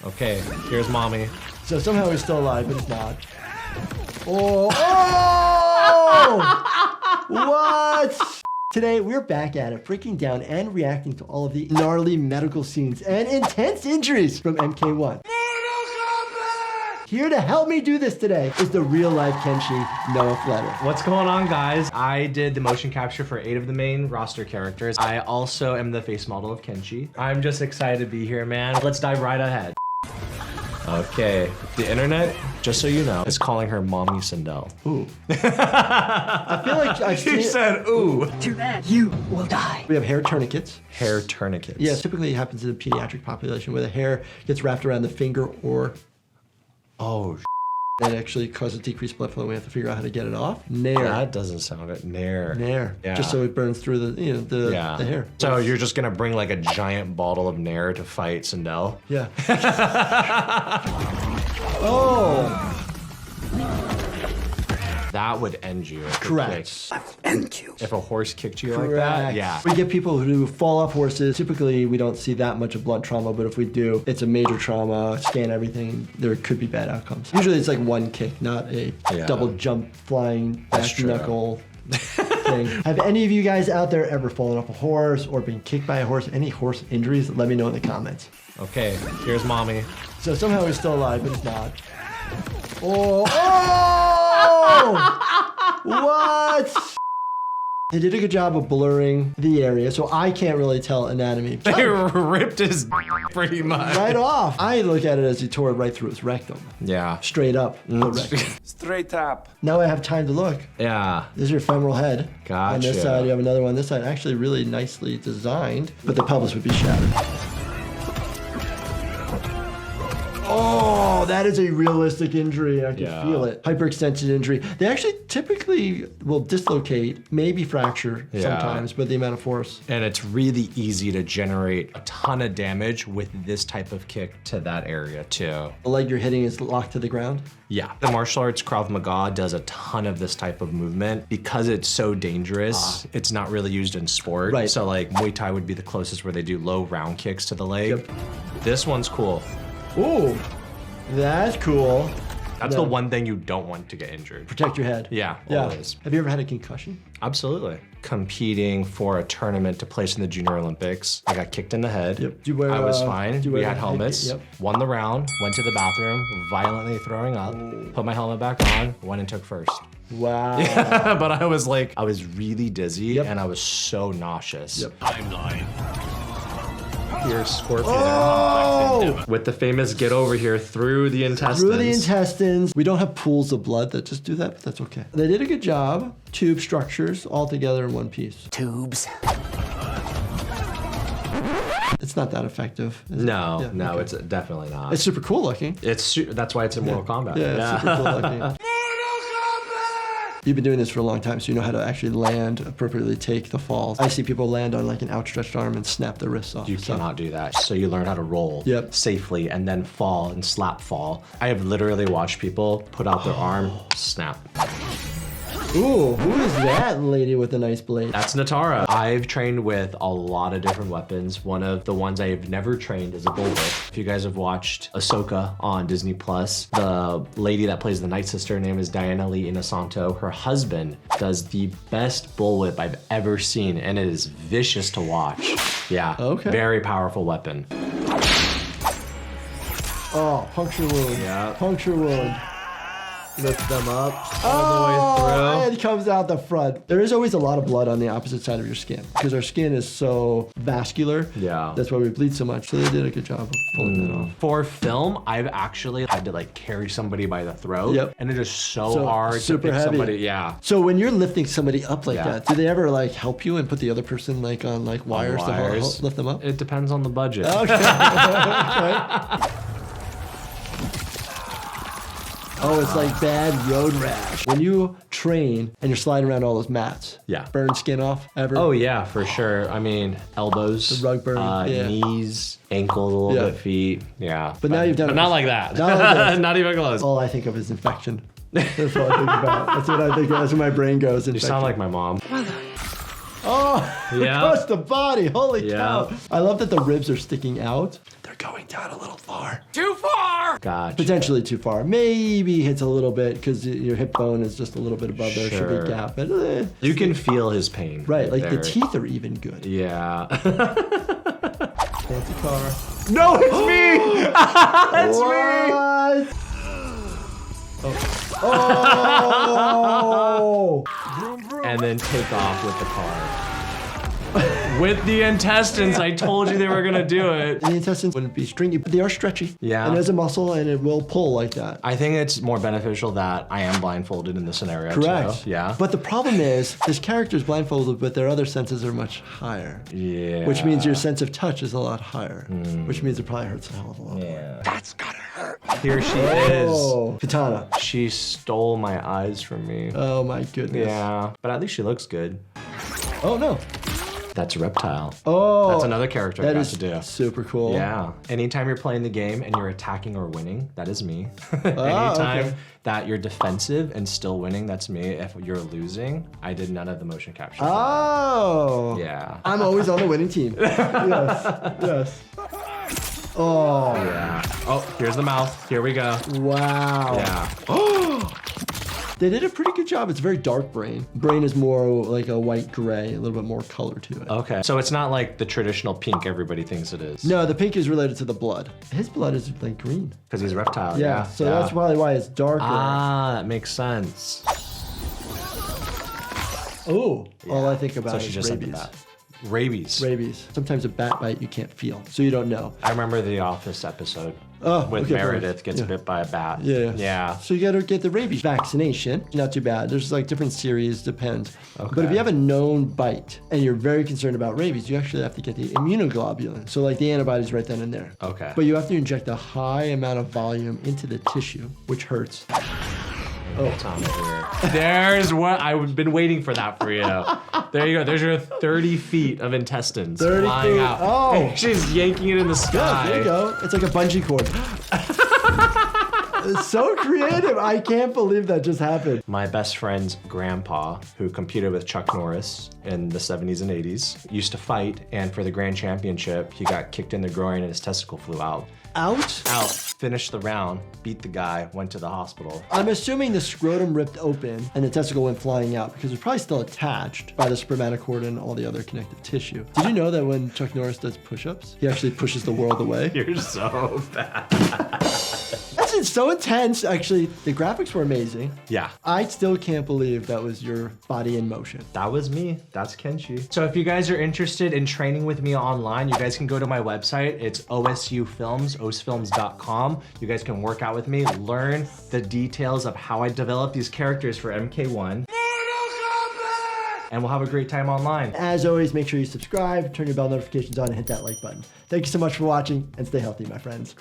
Okay, here's mommy. So somehow he's still alive, but he's not. Oh! Oh! What? Today, we're back at it, breaking down and reacting to all of the gnarly medical scenes and intense injuries from MK1. Mortal Kombat! Here to help me do this today is the real-life Kenshi, Noah Fletter. What's going on, guys? I did the motion capture for 8 of the main roster characters. I also am the face model of Kenshi. I'm just excited to be here, man. Let's dive right ahead. Okay, the internet, just so you know, is calling her Mommy Sindel. Ooh. I feel like I've seen She said, ooh. Too bad, you will die. We have hair tourniquets. Hair tourniquets. Yeah, typically it happens in the pediatric population where the hair gets wrapped around the finger or Oh, that actually causes decreased blood flow. We have to figure out how to get it off. Nair. that doesn't sound good. Nair. Nair. Yeah. Just so it burns through the, the hair. So you're just gonna bring like a giant bottle of Nair to fight Sindel? Yeah. Oh. That would end you. Correct. End you. If a horse kicked you like that, yeah. We get people who fall off horses. Typically, we don't see that much of blunt trauma, but if we do, it's a major trauma, scan everything, there could be bad outcomes. Usually it's like one kick, not a double jump, flying, back knuckle thing. Have any of you guys out there ever fallen off a horse or been kicked by a horse? Any horse injuries? Let me know in the comments. Okay, here's mommy. So somehow he's still alive, but he's not. Oh! Oh! What? They did a good job of blurring the area, so I can't really tell anatomy. They ripped his pretty much. Right off. I look at it as he tore it right through his rectum. Yeah. Straight up the rectum. Straight up. Now I have time to look. Yeah. This is your femoral head. Gotcha. On this side, you have another one. This side, actually really nicely designed, but the pelvis would be shattered. Oh, that is a realistic injury. I can feel it. Hyperextension injury. They actually typically will dislocate, maybe fracture sometimes, but the amount of force. And it's really easy to generate a ton of damage with this type of kick to that area too. The leg you're hitting is locked to the ground? Yeah. The martial arts Krav Maga does a ton of this type of movement. Because it's so dangerous, it's not really used in sport. Right. So like Muay Thai would be the closest where they do low round kicks to the leg. Yep. This one's cool. Ooh, that's cool. That's the one thing you don't want to get injured. Protect your head. Yeah, always. Have you ever had a concussion? Absolutely. Competing for a tournament to place in the Junior Olympics, I got kicked in the head. Yep. Do you wear, I was fine. do you We wear had helmets. Yep. Won the round. Went to the bathroom, violently throwing up. Put my helmet back on. Went and took first. Wow. But I was really dizzy and I was so nauseous. Yep. Timeline. Here's Scorpion. Oh! With the famous get over here through the intestines. Through the intestines. We don't have pools of blood that just do that, but that's okay. They did a good job. Tube structures all together in one piece. Tubes. It's not that effective. No, Yeah, no, okay. it's definitely not. It's super cool looking. That's why it's in Mortal Kombat. Yeah, it's super cool looking. You've been doing this for a long time, so you know how to actually land, appropriately take the falls. I see people land on like an outstretched arm and snap their wrists off. You cannot do that. So you learn how to roll safely and then fall and slap fall. I have literally watched people put out their arm, snap. Ooh, who is that lady with a nice blade? That's Natara. I've trained with a lot of different weapons. One of the ones I've never trained is a bullwhip. If you guys have watched Ahsoka on Disney+, the lady that plays the Night Sister, her name is Diana Lee Inosanto. Her husband does the best bullwhip I've ever seen, and it is vicious to watch. Yeah, very powerful weapon. Oh, puncture wound. Yeah. Puncture wound. Lift them up all the way through. And it comes out the front. There is always a lot of blood on the opposite side of your skin because our skin is so vascular. Yeah. That's why we bleed so much. So they did a good job of pulling that off. For film, I've actually had to like carry somebody by the throat. And it is so hard to pick somebody. Yeah. So when you're lifting somebody up like that, do they ever like help you and put the other person like on like wires to help lift them up? It depends on the budget. Okay. Okay. Oh, it's like bad road rash. When you train and you're sliding around all those mats, burn skin off ever? Oh yeah, for sure. I mean, elbows, the rug burn, knees, ankles, a little bit, feet, But now you've done it. Not like that. Not, like that. Not even close. All I think of is infection. That's what I think about. That's what I think of. That's where my brain goes. You sound like my mom. Oh, across the body. Holy cow. I love that the ribs are sticking out. They're going down a little far. Too far. Gotcha. Potentially too far. Maybe hits a little bit because your hip bone is just a little bit above there. Should be a gap. But, you can feel his pain. right, like there. the teeth are even good. Yeah. Fancy car. No, it's me! It's me! Oh! And then take off with the car. With the intestines, I told you they were gonna do it. The intestines wouldn't be stringy, but they are stretchy. Yeah. And there's a muscle and it will pull like that. I think it's more beneficial that I am blindfolded in the scenario. Correct. Too. Yeah. But the problem is, this character is blindfolded, but their other senses are much higher. Yeah. Which means your sense of touch is a lot higher. Which means it probably hurts a hell of a lot more. Yeah. That's gotta hurt. Here she Oh, is. Katana. She stole my eyes from me. Oh my goodness. Yeah. But at least she looks good. Oh no. That's a reptile. Oh. That's another character I That got is to do. super cool. Yeah. Anytime you're playing the game and you're attacking or winning, that is me. Anytime okay. that you're defensive and still winning, that's me. If you're losing, I did none of the motion capture. Oh. Yeah. I'm always on the winning team. Yes. Yes. Oh. Yeah. Oh, here's the mouth. Here we go. Wow. Yeah. They did a pretty good job. It's very dark brain. Brain is more like a white gray, a little bit more color to it. Okay. So it's not like the traditional pink everybody thinks it is. No, the pink is related to the blood. His blood is like green. Because he's a reptile. Yeah, so that's probably why it's darker. Ah, that makes sense. Oh, all I think about So is she just said rabies. that. Rabies. Rabies. Sometimes a bat bite you can't feel, so you don't know. I remember the Office episode Oh, with okay, Meredith perfect. gets Yeah. bit by a bat. Yeah. Yeah. So you gotta get the rabies vaccination. Not too bad. There's like different series, depends. But if you have a known bite and you're very concerned about rabies, you actually have to get the immunoglobulin. So like the antibodies right then and there. Okay. But you have to inject a high amount of volume into the tissue, which hurts. Oh, Tom here. There's what I've been waiting for that for you. There you go. There's your 30 feet of intestines 30 flying feet. out. Oh. And she's yanking it in the Yeah, sky. there you go. It's like a bungee cord. It's so creative. I can't believe that just happened. My best friend's grandpa, who competed with Chuck Norris in the 70s and 80s, used to fight, and for the grand championship, he got kicked in the groin and his testicle flew out. Out? Out, finished the round, beat the guy, went to the hospital. I'm assuming the scrotum ripped open and the testicle went flying out because it's probably still attached by the spermatocord and all the other connective tissue. Did you know that when Chuck Norris does push-ups, he actually pushes the world away? You're so bad. That's so intense. Actually, the graphics were amazing. Yeah. I still can't believe that was your body in motion. That was me. That's Kenshi. So if you guys are interested in training with me online, you guys can go to my website. It's osufilms.com. You guys can work out with me, learn the details of how I develop these characters for MK1. And we'll have a great time online. As always, make sure you subscribe, turn your bell notifications on, and hit that like button. Thank you so much for watching, and stay healthy, my friends.